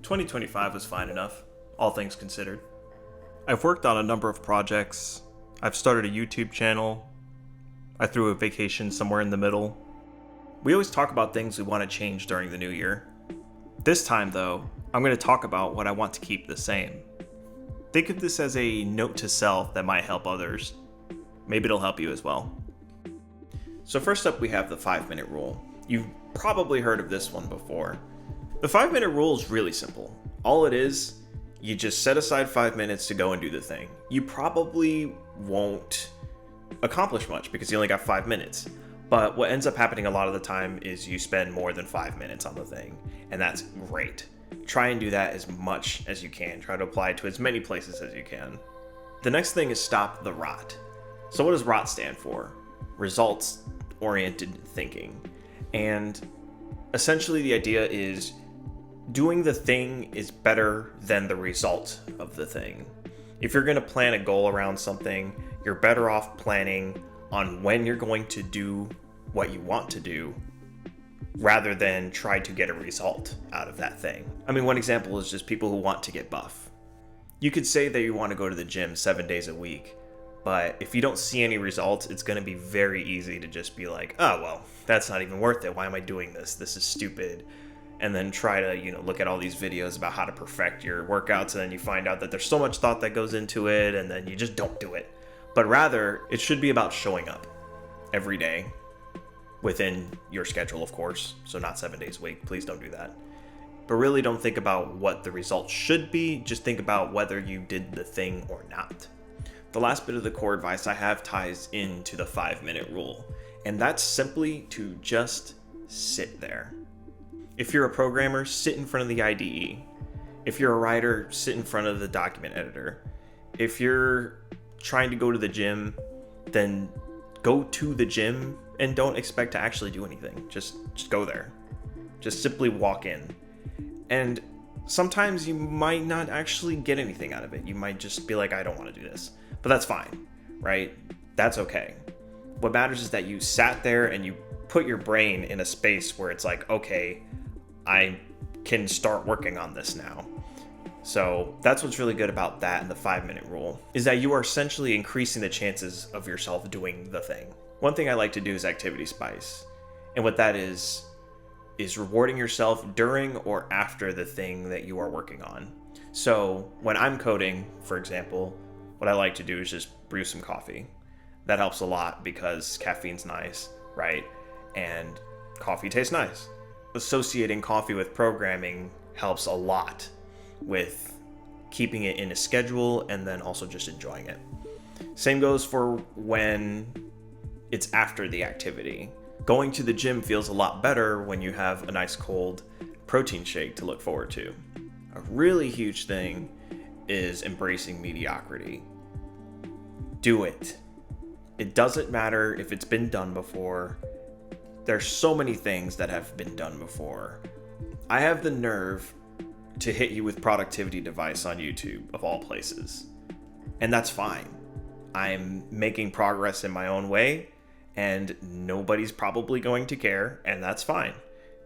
2025 was fine enough, all things considered. I've worked on a number of projects. I've started a YouTube channel. I threw a vacation somewhere in the middle. We always talk about things we want to change during the new year. This time, though, I'm going to talk about what I want to keep the same. Think of this as a note to self that might help others. Maybe it'll help you as well. So first up, we have the 5-minute rule. You've probably heard of this one before. The 5-minute rule is really simple. All it is, you just set aside 5 minutes to go and do the thing. You probably won't accomplish much because you only got 5 minutes. But what ends up happening a lot of the time is you spend more than 5 minutes on the thing, and that's great. Try and do that as much as you can. Try to apply it to as many places as you can. The next thing is stop the R.O.T. So what does R.O.T stand for? Results-oriented thinking. And essentially the idea is doing the thing is better than the result of the thing. If you're going to plan a goal around something, you're better off planning on when you're going to do what you want to do rather than try to get a result out of that thing. I mean, one example is just people who want to get buff. You could say that you want to go to the gym 7 days a week, but if you don't see any results, it's going to be very easy to just be like, oh, well, that's not even worth it. Why am I doing this? This is stupid. And then try to, look at all these videos about how to perfect your workouts, and then you find out that there's so much thought that goes into it, and then you just don't do it. But rather, it should be about showing up every day within your schedule, of course. So not 7 days a week. Please don't do that. But really don't think about what the results should be. Just think about whether you did the thing or not. The last bit of the core advice I have ties into the 5-minute rule. And that's simply to just sit there. If you're a programmer, sit in front of the IDE. If you're a writer, sit in front of the document editor. If you're trying to go to the gym, then go to the gym and don't expect to actually do anything. Just go there. Just simply walk in. And sometimes you might not actually get anything out of it. You might just be like, I don't want to do this. But that's fine, right? That's okay. What matters is that you sat there and you put your brain in a space where it's like, okay, I can start working on this now. So that's what's really good about that and the 5-minute rule, is that you are essentially increasing the chances of yourself doing the thing. One thing I like to do is activity spice. And what that is rewarding yourself during or after the thing that you are working on. So when I'm coding, for example, what I like to do is just brew some coffee. That helps a lot because caffeine's nice, right? And coffee tastes nice. Associating coffee with programming helps a lot with keeping it in a schedule and then also just enjoying it. Same goes for when it's after the activity. Going to the gym feels a lot better when you have a nice cold protein shake to look forward to. A really huge thing is embracing mediocrity. Do it. It doesn't matter if it's been done before. There's so many things that have been done before. I have the nerve to hit you with productivity device on YouTube, of all places. And that's fine. I'm making progress in my own way, and nobody's probably going to care, and that's fine.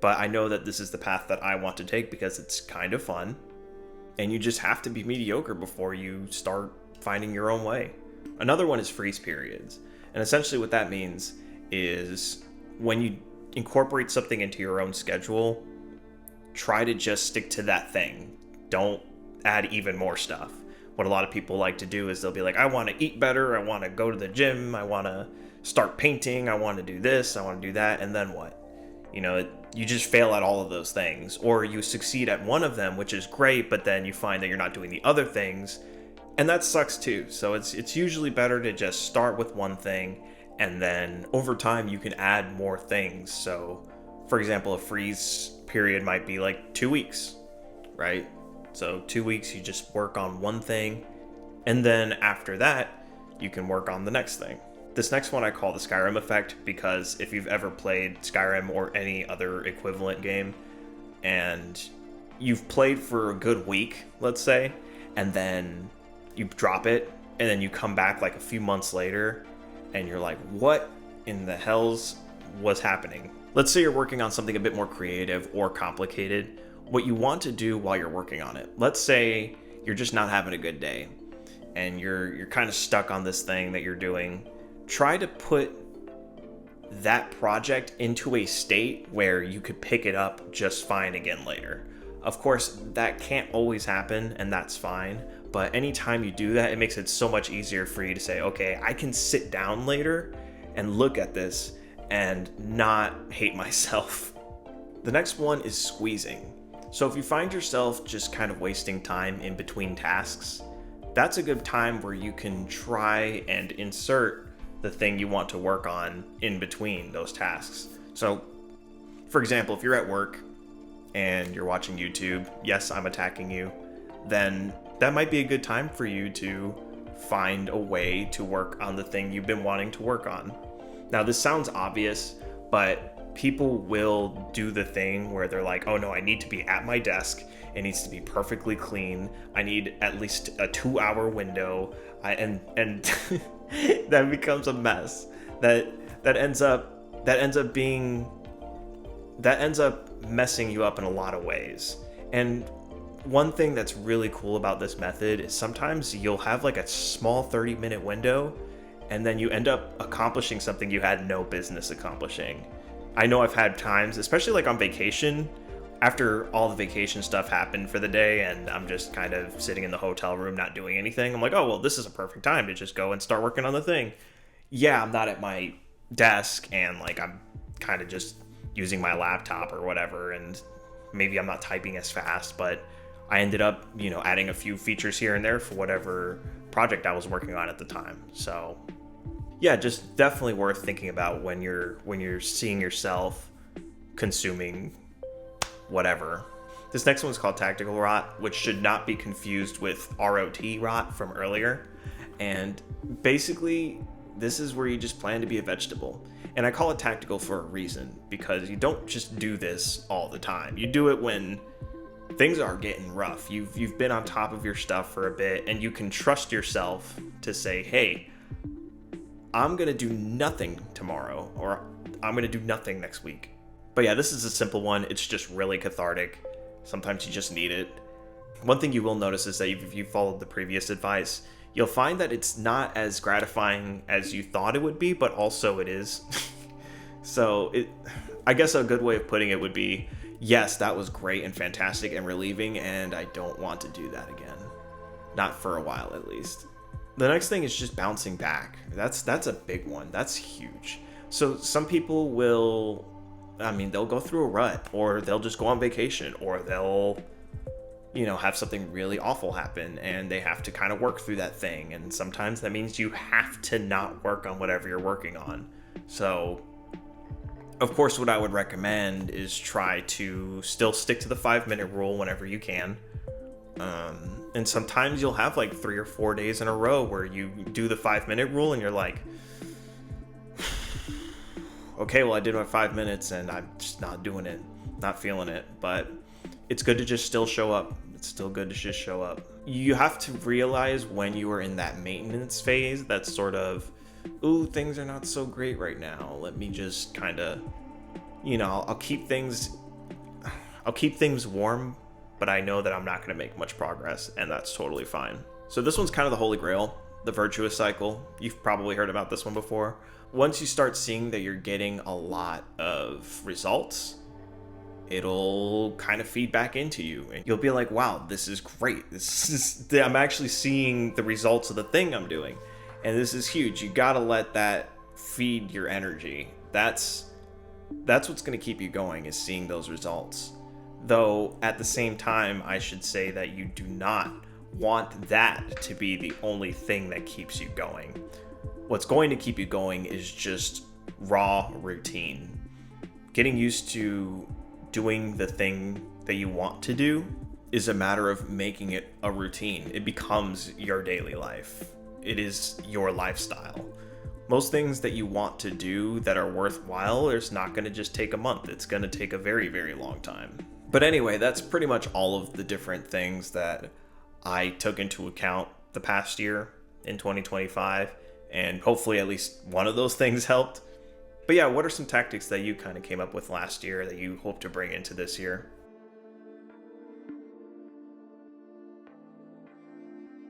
But I know that this is the path that I want to take because it's kind of fun, and you just have to be mediocre before you start finding your own way. Another one is freeze periods. And essentially what that means is when you incorporate something into your own schedule, try to just stick to that thing. Don't add even more stuff. What a lot of people like to do is they'll be like, I want to eat better, I want to go to the gym, I want to start painting, I want to do this, I want to do that, and then what? You just fail at all of those things. Or you succeed at one of them, which is great, but then you find that you're not doing the other things, and that sucks too. So it's usually better to just start with one thing, and then over time you can add more things. So for example, a freeze period might be like 2 weeks, right? So 2 weeks you just work on one thing, and then after that you can work on the next thing. This next one I call the Skyrim Effect, because if you've ever played Skyrim or any other equivalent game and you've played for a good week, let's say, and then you drop it and then you come back like a few months later and you're like, what in the hell's was happening? Let's say you're working on something a bit more creative or complicated, what you want to do while you're working on it. Let's say you're just not having a good day and you're kind of stuck on this thing that you're doing. Try to put that project into a state where you could pick it up just fine again later. Of course, that can't always happen, and that's fine, but anytime you do that, it makes it so much easier for you to say, okay, I can sit down later and look at this and not hate myself. The next one is squeezing. So if you find yourself just kind of wasting time in between tasks, that's a good time where you can try and insert the thing you want to work on in between those tasks. So, for example, if you're at work and you're watching YouTube, yes, I'm attacking you, then that might be a good time for you to find a way to work on the thing you've been wanting to work on. Now, this sounds obvious, but people will do the thing where they're like, oh no, I need to be at my desk. It needs to be perfectly clean. I need at least a 2-hour window. And that becomes a mess. That ends up messing you up in a lot of ways. And one thing that's really cool about this method is sometimes you'll have like a small 30-minute window and then you end up accomplishing something you had no business accomplishing. I know I've had times, especially like on vacation, after all the vacation stuff happened for the day and I'm just kind of sitting in the hotel room not doing anything, I'm like, oh, well, this is a perfect time to just go and start working on the thing. Yeah, I'm not at my desk and like I'm kind of just using my laptop or whatever, and maybe I'm not typing as fast, but I ended up, adding a few features here and there for whatever project I was working on at the time. So yeah, just definitely worth thinking about when you're seeing yourself consuming whatever. This next one is called Tactical Rot, which should not be confused with R.O.T. rot from earlier. And basically, this is where you just plan to be a vegetable. And I call it tactical for a reason, because you don't just do this all the time. You do it when things are getting rough. You've been on top of your stuff for a bit, and you can trust yourself to say, hey, I'm going to do nothing tomorrow, or I'm going to do nothing next week. But yeah, this is a simple one. It's just really cathartic. Sometimes you just need it. One thing you will notice is that if you followed the previous advice, you'll find that it's not as gratifying as you thought it would be, but also it is. So I guess a good way of putting it would be, yes, that was great and fantastic and relieving, and I don't want to do that again. Not for a while, at least. The next thing is just bouncing back. That's a big one. That's huge. So some people they'll go through a rut, or they'll just go on vacation, or they'll, have something really awful happen and they have to kind of work through that thing. And sometimes that means you have to not work on whatever you're working on. So, of course, what I would recommend is try to still stick to the 5-minute rule whenever you can. And sometimes you'll have like 3 or 4 days in a row where you do the 5-minute rule and you're like, okay, well, I did my 5 minutes and I'm just not doing it, not feeling it. But it's good to just still show up. It's still good to just show up. You have to realize when you are in that maintenance phase, that's sort of, ooh, things are not so great right now. Let me just kind of, I'll keep things warm, but I know that I'm not going to make much progress, and that's totally fine. So this one's kind of the holy grail, the Virtuous Cycle. You've probably heard about this one before. Once you start seeing that you're getting a lot of results, it'll kind of feed back into you. And you'll be like, wow, this is great. I'm actually seeing the results of the thing I'm doing. And this is huge. You gotta let that feed your energy. That's what's gonna keep you going, is seeing those results. Though, at the same time, I should say that you do not want that to be the only thing that keeps you going. What's going to keep you going is just raw routine. Getting used to doing the thing that you want to do is a matter of making it a routine. It becomes your daily life. It is your lifestyle. Most things that you want to do that are worthwhile, it's not going to just take a month. It's going to take a very, very long time. But anyway, that's pretty much all of the different things that I took into account the past year in 2025. And hopefully at least one of those things helped. But yeah, what are some tactics that you kind of came up with last year that you hope to bring into this year?